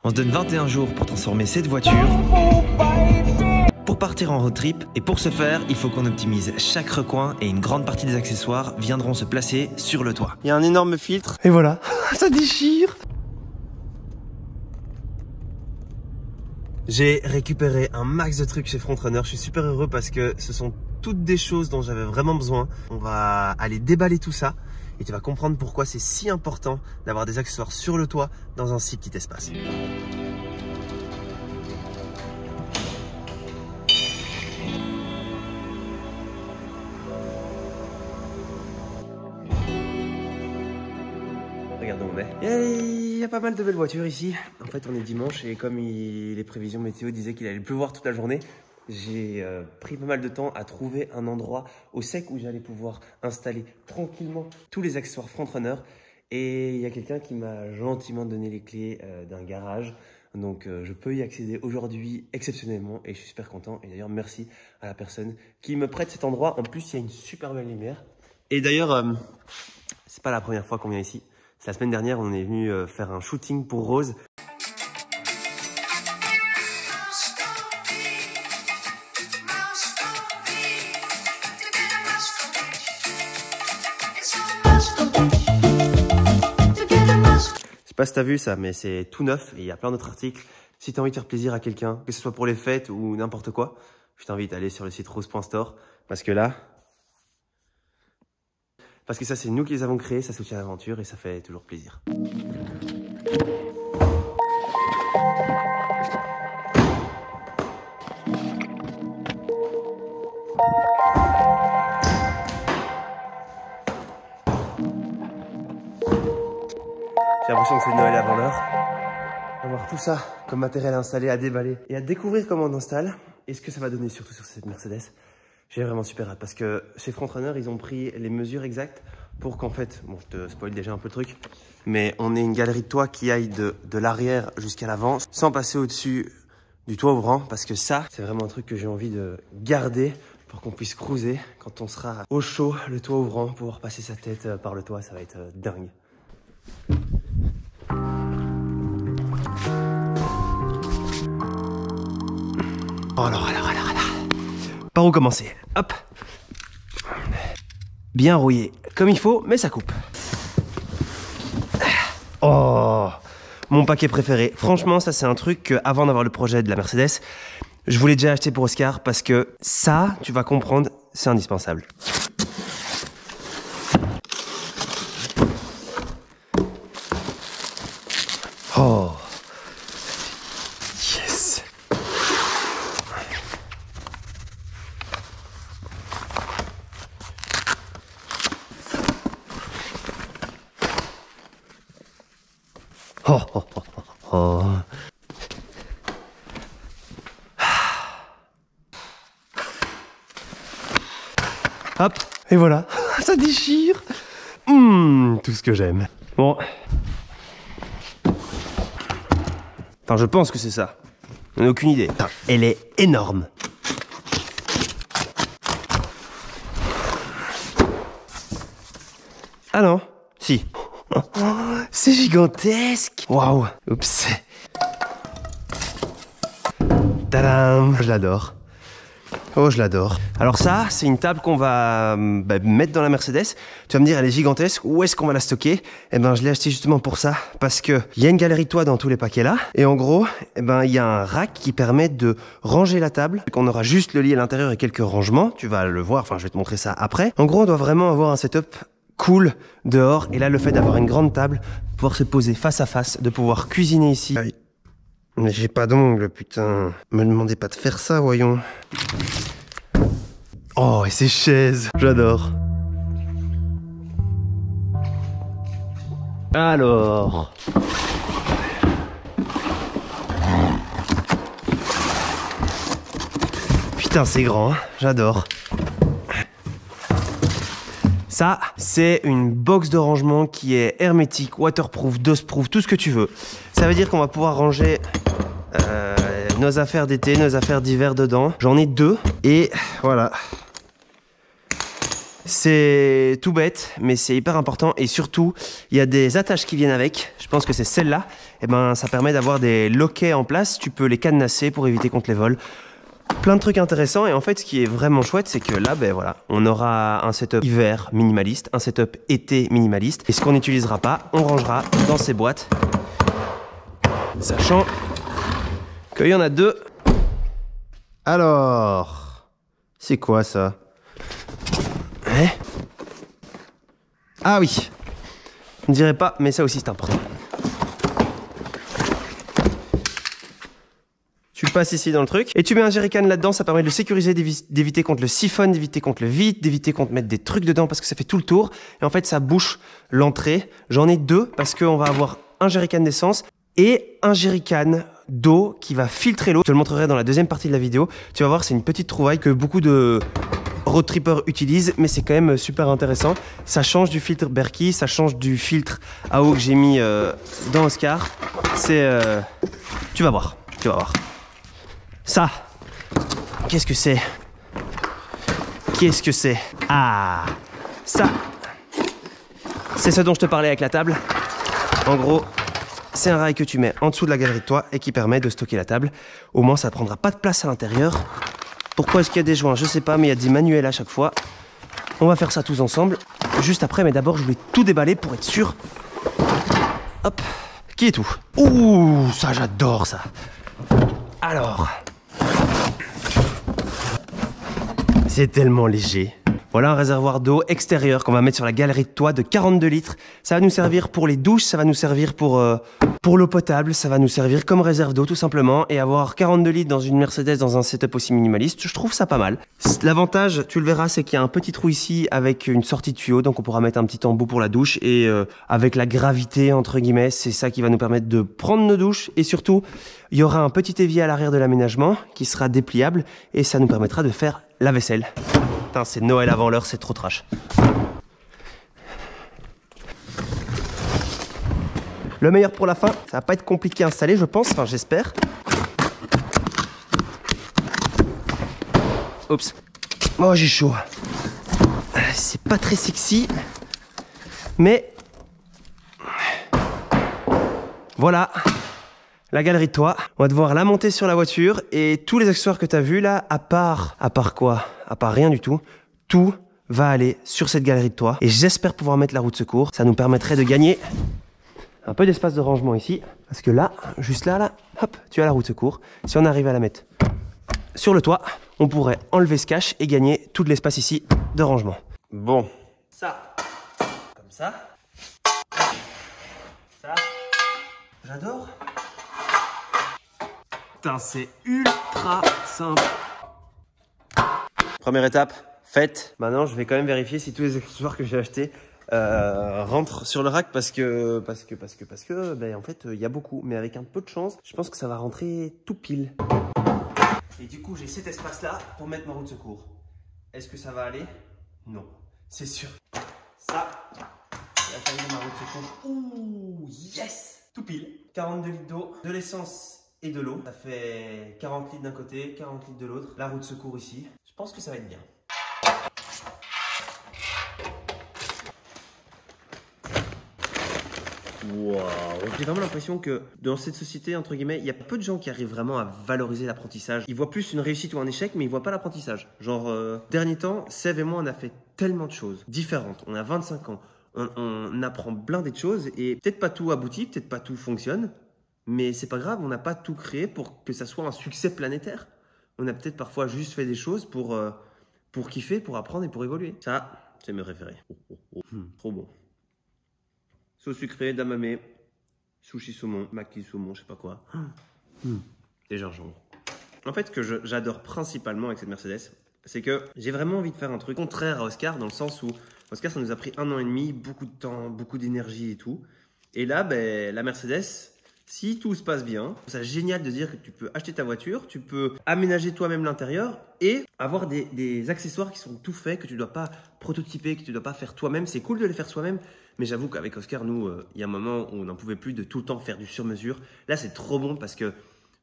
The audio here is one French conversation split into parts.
On se donne 21 jours pour transformer cette voiture, pour partir en road trip. Et pour ce faire, il faut qu'on optimise chaque recoin et une grande partie des accessoires viendront se placer sur le toit. Il y a un énorme filtre. Et voilà, ça déchire. J'ai récupéré un max de trucs chez Frontrunner. Je suis super heureux parce que ce sont toutes des choses dont j'avais vraiment besoin. On va aller déballer tout ça et tu vas comprendre pourquoi c'est si important d'avoir des accessoires sur le toit dans un si petit espace. Regardez où on est. Il y a pas mal de belles voitures ici. En fait, on est dimanche et comme les prévisions météo disaient qu'il allait pleuvoir toute la journée, j'ai pris pas mal de temps à trouver un endroit au sec où j'allais pouvoir installer tranquillement tous les accessoires Frontrunner. Et il y a quelqu'un qui m'a gentiment donné les clés d'un garage. Donc je peux y accéder aujourd'hui exceptionnellement et je suis super content. Et d'ailleurs, merci à la personne qui me prête cet endroit. En plus, il y a une super belle lumière. Et d'ailleurs, c'est pas la première fois qu'on vient ici. La semaine dernière, on est venu faire un shooting pour Rose. Je sais pas si t'as vu ça, mais c'est tout neuf et il y a plein d'autres articles. Si t'as envie de faire plaisir à quelqu'un, que ce soit pour les fêtes ou n'importe quoi, je t'invite à aller sur le site rose.store parce que là... Parce que ça, c'est nous qui les avons créés, ça soutient l'aventure et ça fait toujours plaisir. J'ai l'impression que c'est Noël avant l'heure. On va voir tout ça comme matériel à installer, à déballer et à découvrir comment on installe et ce que ça va donner surtout sur cette Mercedes. J'ai vraiment super hâte parce que chez Frontrunner, ils ont pris les mesures exactes pour qu'en fait, bon, je te spoil déjà un peu le truc, mais on ait une galerie de toit qui aille de l'arrière jusqu'à l'avant sans passer au-dessus du toit ouvrant parce que ça, c'est vraiment un truc que j'ai envie de garder pour qu'on puisse cruiser quand on sera au chaud, le toit ouvrant, pouvoir passer sa tête par le toit, ça va être dingue. Oh là là là là là. Par où commencer? Hop. Bien rouillé, comme il faut, mais ça coupe. Oh, mon paquet préféré. Franchement, ça c'est un truc que, avant d'avoir le projet de la Mercedes, je voulais déjà acheter pour Oscar parce que ça, tu vas comprendre, c'est indispensable. Oh. Yes. Oh, oh, oh, oh. Hop, et voilà, ça déchire. Tout ce que j'aime. Bon. Enfin, je pense que c'est ça. On n'a aucune idée. Elle est énorme. Ah non, si. C'est gigantesque. Waouh. Oups. Tadam. Je l'adore. Oh, je l'adore. Alors ça, c'est une table qu'on va mettre dans la Mercedes. Tu vas me dire, elle est gigantesque. Où est-ce qu'on va la stocker? Eh ben, je l'ai acheté justement pour ça. Parce que il y a une galerie de toit dans tous les paquets là. Et en gros, eh ben, il y a un rack qui permet de ranger la table. On aura juste le lit à l'intérieur et quelques rangements. Tu vas le voir. Enfin, je vais te montrer ça après. En gros, on doit vraiment avoir un setup cool dehors. Et là, le fait d'avoir une grande table, de pouvoir se poser face à face, de pouvoir cuisiner ici. Aïe. Mais j'ai pas d'ongles, putain. Me demandez pas de faire ça, voyons. Oh, et ces chaises, j'adore. Alors... Putain, c'est grand, hein, j'adore. Ça, c'est une box de rangement qui est hermétique, waterproof, dustproof, tout ce que tu veux. Ça veut dire qu'on va pouvoir ranger nos affaires d'été, nos affaires d'hiver dedans. J'en ai deux et voilà. C'est tout bête, mais c'est hyper important. Et surtout, il y a des attaches qui viennent avec. Je pense que c'est celle-là. Et ben, ça permet d'avoir des loquets en place. Tu peux les cadenasser pour éviter contre les vols. Plein de trucs intéressants. Et en fait, ce qui est vraiment chouette, c'est que là, ben voilà, on aura un setup hiver minimaliste, un setup été minimaliste. Et ce qu'on n'utilisera pas, on rangera dans ces boîtes. Sachant qu'il y en a deux. Alors, c'est quoi ça? Ah oui, je ne dirais pas, mais ça aussi c'est important. Tu passes ici dans le truc et tu mets un jerrycan là-dedans, ça permet de le sécuriser, d'éviter contre le siphon, d'éviter contre le vide, d'éviter contre mettre des trucs dedans parce que ça fait tout le tour. Et en fait ça bouche l'entrée. J'en ai deux parce qu'on va avoir un jerrycan d'essence et un jerrycan d'eau qui va filtrer l'eau. Je te le montrerai dans la deuxième partie de la vidéo. Tu vas voir, c'est une petite trouvaille que beaucoup de road trippers utilisent, mais c'est quand même super intéressant. Ça change du filtre Berkey, ça change du filtre à eau que j'ai mis dans Oscar. C'est... tu vas voir, tu vas voir. Ça, qu'est-ce que c'est? Qu'est-ce que c'est? Ah, ça, c'est ce dont je te parlais avec la table. En gros, c'est un rail que tu mets en dessous de la galerie de toit et qui permet de stocker la table. Au moins, ça ne prendra pas de place à l'intérieur. Pourquoi est-ce qu'il y a des joints? Je sais pas, mais il y a des manuels à chaque fois. On va faire ça tous ensemble, juste après, mais d'abord, je voulais tout déballer pour être sûr. Hop, qui est tout? Ouh, ça, j'adore ça. Alors, c'est tellement léger. Voilà un réservoir d'eau extérieur qu'on va mettre sur la galerie de toit de 42 litres. Ça va nous servir pour les douches, ça va nous servir pour l'eau potable, ça va nous servir comme réserve d'eau tout simplement. Et avoir 42 litres dans une Mercedes dans un setup aussi minimaliste, je trouve ça pas mal. L'avantage, tu le verras, c'est qu'il y a un petit trou ici avec une sortie de tuyau. Donc on pourra mettre un petit embout pour la douche. Et avec la gravité, entre guillemets, c'est ça qui va nous permettre de prendre nos douches. Et surtout, il y aura un petit évier à l'arrière de l'aménagement qui sera dépliable. Et ça nous permettra de faire la vaisselle. Putain, c'est Noël avant l'heure, c'est trop trash. Le meilleur pour la fin, ça va pas être compliqué à installer, je pense, enfin j'espère. Oups. Oh, j'ai chaud. C'est pas très sexy, mais voilà. La galerie de toit, on va devoir la monter sur la voiture et tous les accessoires que tu as vus là, à part quoi? À part rien du tout, tout va aller sur cette galerie de toit et j'espère pouvoir mettre la roue de secours. Ça nous permettrait de gagner un peu d'espace de rangement ici parce que là, juste là, hop, tu as la roue de secours. Si on arrive à la mettre sur le toit, on pourrait enlever ce cache et gagner tout l'espace ici de rangement. Bon, ça, comme ça, j'adore. Putain, c'est ultra simple. Première étape, faite. Maintenant, je vais quand même vérifier si tous les accessoires que j'ai achetés rentrent sur le rack parce que ben, en fait, il y a beaucoup. Mais avec un peu de chance, je pense que ça va rentrer tout pile. Et du coup, j'ai cet espace-là pour mettre ma roue de secours. Est-ce que ça va aller? Non, c'est sûr. Ça, la taille de ma roue de secours. Ouh, yes! Tout pile. 42 litres d'eau, de l'essence et de l'eau. Ça fait 40 litres d'un côté, 40 litres de l'autre. La roue de secours ici. Je pense que ça va être bien. Wow. J'ai vraiment l'impression que dans cette société, entre guillemets, il y a peu de gens qui arrivent vraiment à valoriser l'apprentissage. Ils voient plus une réussite ou un échec, mais ils voient pas l'apprentissage. Genre, dernier temps, Sève et moi, on a fait tellement de choses différentes. On a 25 ans. On apprend blindé de choses et peut-être pas tout aboutit, peut-être pas tout fonctionne. Mais c'est pas grave, on n'a pas tout créé pour que ça soit un succès planétaire. On a peut-être parfois juste fait des choses pour kiffer, pour apprendre et pour évoluer. Ça, c'est mes préférés. Trop bon. Sauce sucrée, damamé, sushi saumon, maki saumon, je sais pas quoi. Des gingembre. En fait, ce que j'adore principalement avec cette Mercedes, c'est que j'ai vraiment envie de faire un truc contraire à Oscar, dans le sens où Oscar, ça nous a pris 1 an et demi, beaucoup de temps, beaucoup d'énergie et tout. Et là, ben, la Mercedes, si tout se passe bien, c'est génial de dire que tu peux acheter ta voiture, tu peux aménager toi-même l'intérieur et avoir des accessoires qui sont tout faits, que tu ne dois pas prototyper, que tu ne dois pas faire toi-même. C'est cool de les faire soi-même, mais j'avoue qu'avec Oscar, nous, il y a un moment où on n'en pouvait plus de tout le temps faire du sur-mesure. Là, c'est trop bon parce que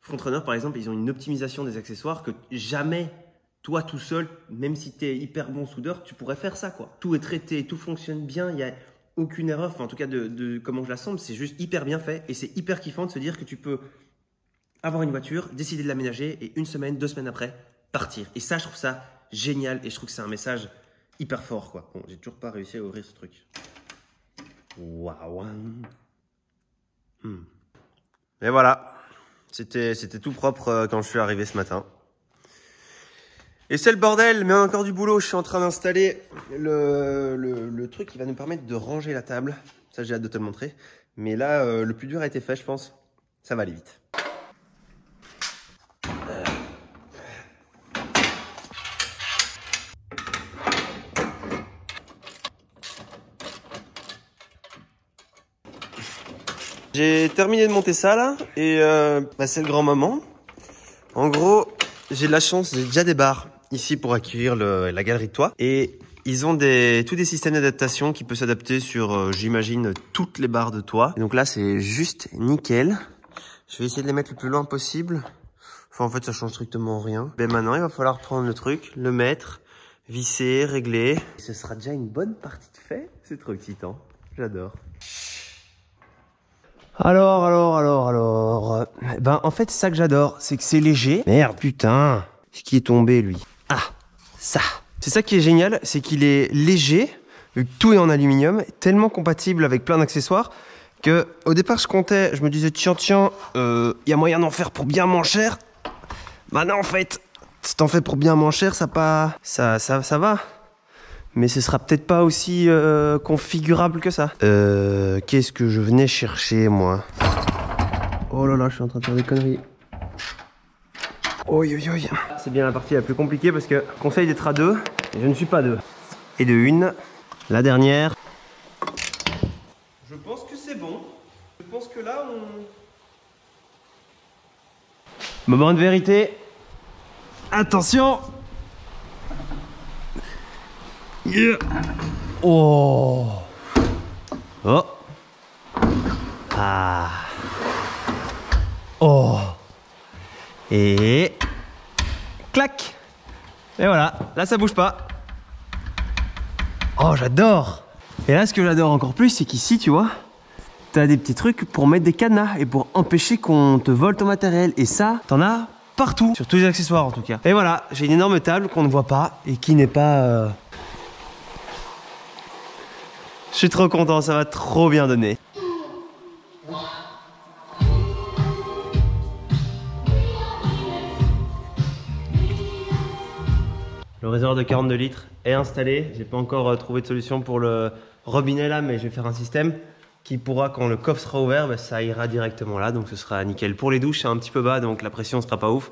Frontrunner, par exemple, ils ont une optimisation des accessoires que jamais toi tout seul, même si tu es hyper bon soudeur, tu pourrais faire ça, quoi. Tout est traité, tout fonctionne bien, il n'y a aucune erreur, enfin, en tout cas de comment je l'assemble, c'est juste hyper bien fait et c'est hyper kiffant de se dire que tu peux avoir une voiture, décider de l'aménager et 1 semaine, 2 semaines après, partir. Et ça, je trouve ça génial et je trouve que c'est un message hyper fort, quoi. Bon, j'ai toujours pas réussi à ouvrir ce truc. Waouh. Et voilà, c'était tout propre quand je suis arrivé ce matin. Et c'est le bordel, mais on a encore du boulot. Je suis en train d'installer le truc qui va nous permettre de ranger la table. Ça, j'ai hâte de te le montrer. Mais là, le plus dur a été fait, je pense. Ça va aller vite. J'ai terminé de monter ça là et c'est le grand moment. En gros, j'ai de la chance, j'ai déjà des barres ici pour accueillir la galerie de toit et ils ont tous des systèmes d'adaptation qui peuvent s'adapter sur, j'imagine, toutes les barres de toit. Et donc là, c'est juste nickel. Je vais essayer de les mettre le plus loin possible. Enfin, en fait, ça change strictement rien. Ben maintenant, il va falloir prendre le truc, le mettre, visser, régler. Ce sera déjà une bonne partie de fait. C'est trop excitant. J'adore. Alors. Ben, en fait, c'est ça que j'adore. C'est que c'est léger. Merde, putain. Ce qui est tombé, lui. Ah, ça. C'est ça qui est génial, c'est qu'il est léger, vu que tout est en aluminium, tellement compatible avec plein d'accessoires, que au départ, je me disais, tiens, y a moyen d'en faire pour bien moins cher. Bah non, en fait, si t'en fais pour bien moins cher, ça va. Mais ce sera peut-être pas aussi configurable que ça. Qu'est-ce que je venais chercher, moi? Oh là là, je suis en train de faire des conneries. Oi. C'est bien la partie la plus compliquée parce que conseil d'être à 2, et je ne suis pas 2. Et de 1, la dernière. Je pense que c'est bon. Je pense que là, Moment de vérité. Attention. Yeah. Oh. Ah. Oh. Et clac. Et voilà, là ça bouge pas. Oh, j'adore. Et là, ce que j'adore encore plus, c'est qu'ici, tu vois, t'as des petits trucs pour mettre des cadenas et pour empêcher qu'on te vole ton matériel. Et ça, t'en as partout, sur tous les accessoires en tout cas. Et voilà, j'ai une énorme table qu'on ne voit pas et qui n'est pas... Je suis trop content, ça va trop bien donner. Le réservoir de 42 litres est installé. J'ai pas encore trouvé de solution pour le robinet là, mais je vais faire un système qui pourra, quand le coffre sera ouvert, bah, ça ira directement là. Donc ce sera nickel. Pour les douches, c'est un petit peu bas, donc la pression sera pas ouf.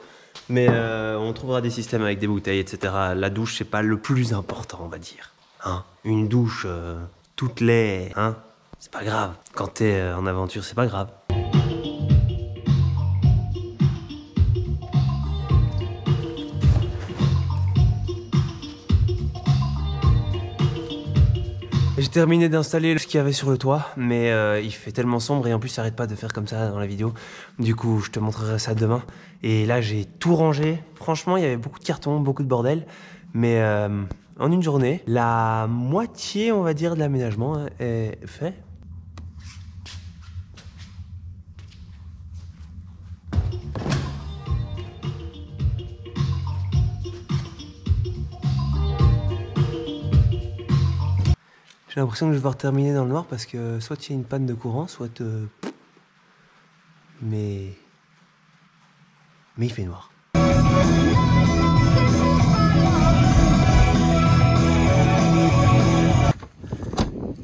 Mais on trouvera des systèmes avec des bouteilles, etc. La douche, c'est pas le plus important, on va dire. Hein, une douche toute laide, hein, c'est pas grave. Quand t'es en aventure, c'est pas grave. J'ai terminé d'installer ce qu'il y avait sur le toit, mais il fait tellement sombre et en plus ça arrête pas de faire comme ça dans la vidéo. Du coup, je te montrerai ça demain. Et là, j'ai tout rangé. Franchement, il y avait beaucoup de cartons, beaucoup de bordel. Mais en une journée, la moitié, on va dire, de l'aménagement est fait. J'ai l'impression que je vais devoir terminer dans le noir parce que soit il y a une panne de courant, soit... Mais il fait noir.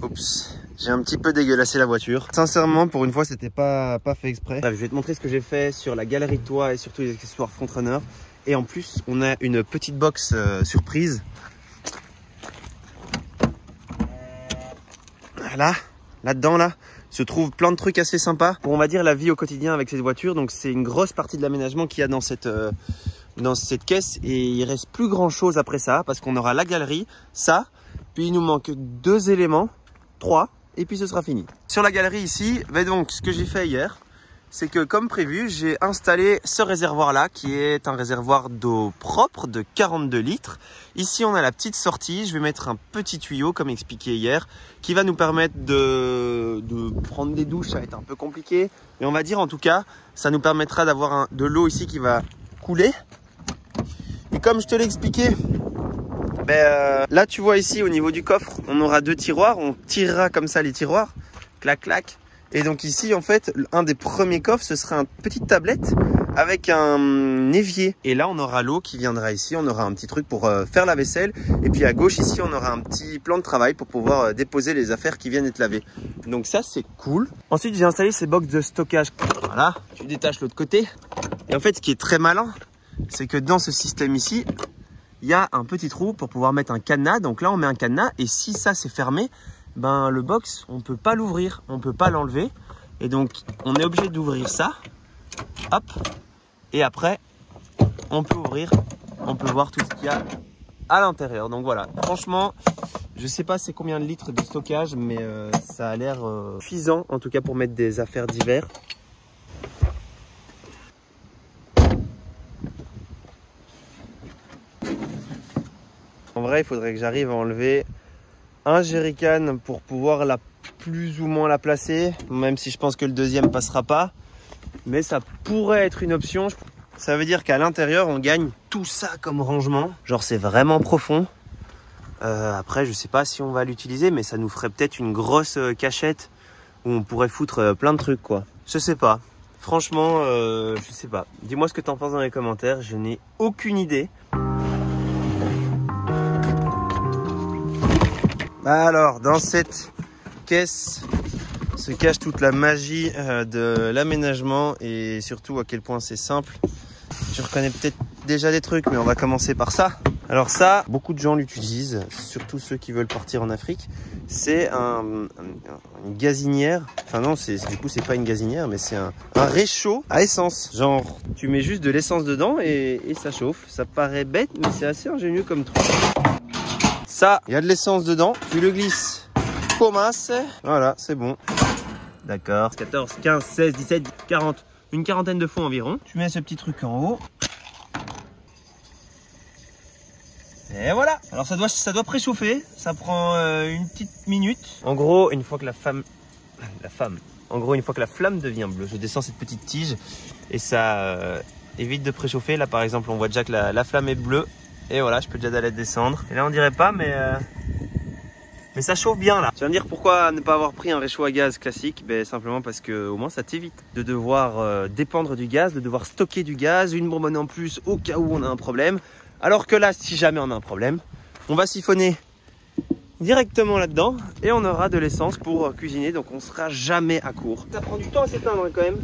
Oups, j'ai un petit peu dégueulassé la voiture. Sincèrement, pour une fois, c'était pas fait exprès. Bref, je vais te montrer ce que j'ai fait sur la galerie de toit et surtout les accessoires Frontrunner. Et en plus, on a une petite box surprise. Là-dedans, se trouve plein de trucs assez sympas pour, on va dire, la vie au quotidien avec cette voiture. Donc c'est une grosse partie de l'aménagement qu'il y a dans cette caisse et il reste plus grand chose après ça parce qu'on aura la galerie, ça, puis il nous manque 2 éléments, 3 et puis ce sera fini. Sur la galerie ici, donc ce que j'ai fait hier, c'est que comme prévu, j'ai installé ce réservoir-là qui est un réservoir d'eau propre de 42 litres. Ici, on a la petite sortie. Je vais mettre un petit tuyau, comme expliqué hier, qui va nous permettre de prendre des douches. Ça va être un peu compliqué. Mais on va dire en tout cas, ça nous permettra d'avoir de l'eau ici qui va couler. Et comme je te l'ai expliqué, là tu vois ici au niveau du coffre, on aura 2 tiroirs. On tirera comme ça les tiroirs. Clac, clac. Et donc ici, en fait, un des premiers coffres, ce sera une petite tablette avec un évier. Et là, on aura l'eau qui viendra ici. On aura un petit truc pour faire la vaisselle. Et puis à gauche, ici, on aura un petit plan de travail pour pouvoir déposer les affaires qui viennent être lavées. Donc ça, c'est cool. Ensuite, j'ai installé ces box de stockage. Voilà, tu détaches l'autre côté. Et en fait, ce qui est très malin, c'est que dans ce système ici, il y a un petit trou pour pouvoir mettre un cadenas. Donc là, on met un cadenas. Et si ça, c'est fermé, ben le box, on peut pas l'ouvrir, on peut pas l'enlever. Et donc, on est obligé d'ouvrir ça. Hop. Et après, on peut ouvrir, on peut voir tout ce qu'il y a à l'intérieur. Donc voilà, franchement, je sais pas c'est combien de litres de stockage, mais ça a l'air suffisant, en tout cas pour mettre des affaires d'hiver. En vrai, il faudrait que j'arrive à enlever un jerrycan pour pouvoir plus ou moins la placer, même si je pense que le deuxième passera pas. Mais ça pourrait être une option. Ça veut dire qu'à l'intérieur, on gagne tout ça comme rangement. Genre, c'est vraiment profond. Après, je sais pas si on va l'utiliser, mais ça nous ferait peut-être une grosse cachette où on pourrait foutre plein de trucs, quoi. Je sais pas. Franchement, je sais pas. Dis-moi ce que t'en penses dans les commentaires. Je n'ai aucune idée. Alors, dans cette caisse se cache toute la magie de l'aménagement et surtout à quel point c'est simple. Tu reconnais peut-être déjà des trucs, mais on va commencer par ça. Alors ça, beaucoup de gens l'utilisent, surtout ceux qui veulent partir en Afrique. C'est une gazinière. Enfin non, du coup c'est pas une gazinière, mais c'est un réchaud à essence. Genre, tu mets juste de l'essence dedans et ça chauffe. Ça paraît bête, mais c'est assez ingénieux comme truc. Ça, il y a de l'essence dedans. Tu le glisses comme ça. Voilà, c'est bon. D'accord. 14, 15, 16, 17, 40. Une quarantaine de fois environ. Tu mets ce petit truc en haut. Et voilà. Alors ça doit préchauffer. Ça prend une petite minute. En gros, une fois que En gros, une fois que la flamme devient bleue, je descends cette petite tige et ça évite de préchauffer. Là, par exemple, on voit déjà que la flamme est bleue. Et voilà, je peux déjà la descendre. Et là, on dirait pas, mais ça chauffe bien là. Tu vas me dire pourquoi ne pas avoir pris un réchaud à gaz classique? Ben, simplement parce que au moins ça t'évite de devoir dépendre du gaz, de devoir stocker du gaz, une bonbonne en plus au cas où on a un problème. Alors que là, si jamais on a un problème, on va siphonner directement là-dedans et on aura de l'essence pour cuisiner. Donc on sera jamais à court. Ça prend du temps à s'éteindre quand même.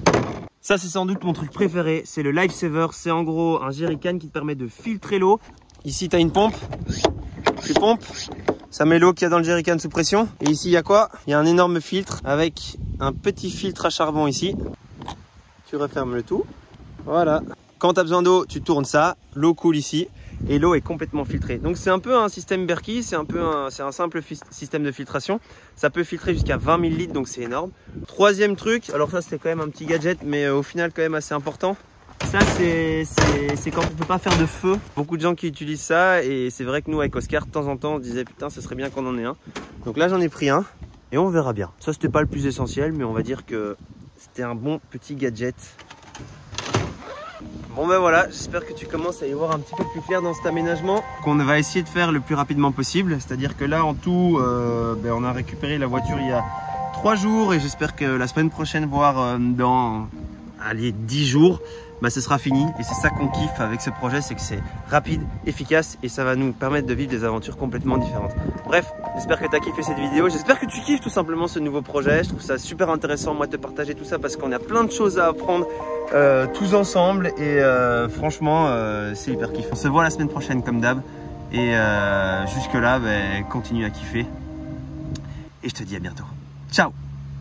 Ça, c'est sans doute mon truc préféré. C'est le Lifesaver. C'est en gros un jerrycan qui te permet de filtrer l'eau. Ici, tu as une pompe. Tu pompes. Ça met l'eau qu'il y a dans le jerrycan sous pression. Et ici, il y a quoi? Il y a un énorme filtre avec un petit filtre à charbon ici. Tu refermes le tout. Voilà. Quand tu as besoin d'eau, tu tournes ça. L'eau coule ici. Et l'eau est complètement filtrée. Donc c'est un peu un système Berkey, c'est un simple système de filtration. Ça peut filtrer jusqu'à 20 000 litres, donc c'est énorme. Troisième truc, alors ça c'était quand même un petit gadget, mais au final quand même assez important. Ça c'est quand on peut pas faire de feu. Beaucoup de gens qui utilisent ça et c'est vrai que nous avec Oscar de temps en temps on disait putain ce serait bien qu'on en ait un. Donc là j'en ai pris un et on verra bien. Ça c'était pas le plus essentiel, mais on va dire que c'était un bon petit gadget. Bon ben voilà, j'espère que tu commences à y voir un petit peu plus clair dans cet aménagement qu'on va essayer de faire le plus rapidement possible. C'est-à-dire que là en tout, on a récupéré la voiture il y a 3 jours et j'espère que la semaine prochaine, voire dans 10 jours, ce sera fini. Et c'est ça qu'on kiffe avec ce projet, c'est que c'est rapide, efficace et ça va nous permettre de vivre des aventures complètement différentes. Bref, j'espère que tu as kiffé cette vidéo, j'espère que tu kiffes tout simplement ce nouveau projet. Je trouve ça super intéressant moi de te partager tout ça parce qu'on a plein de choses à apprendre tous ensemble et franchement c'est hyper kiff. On se voit la semaine prochaine comme d'hab et jusque là continue à kiffer et je te dis à bientôt. Ciao.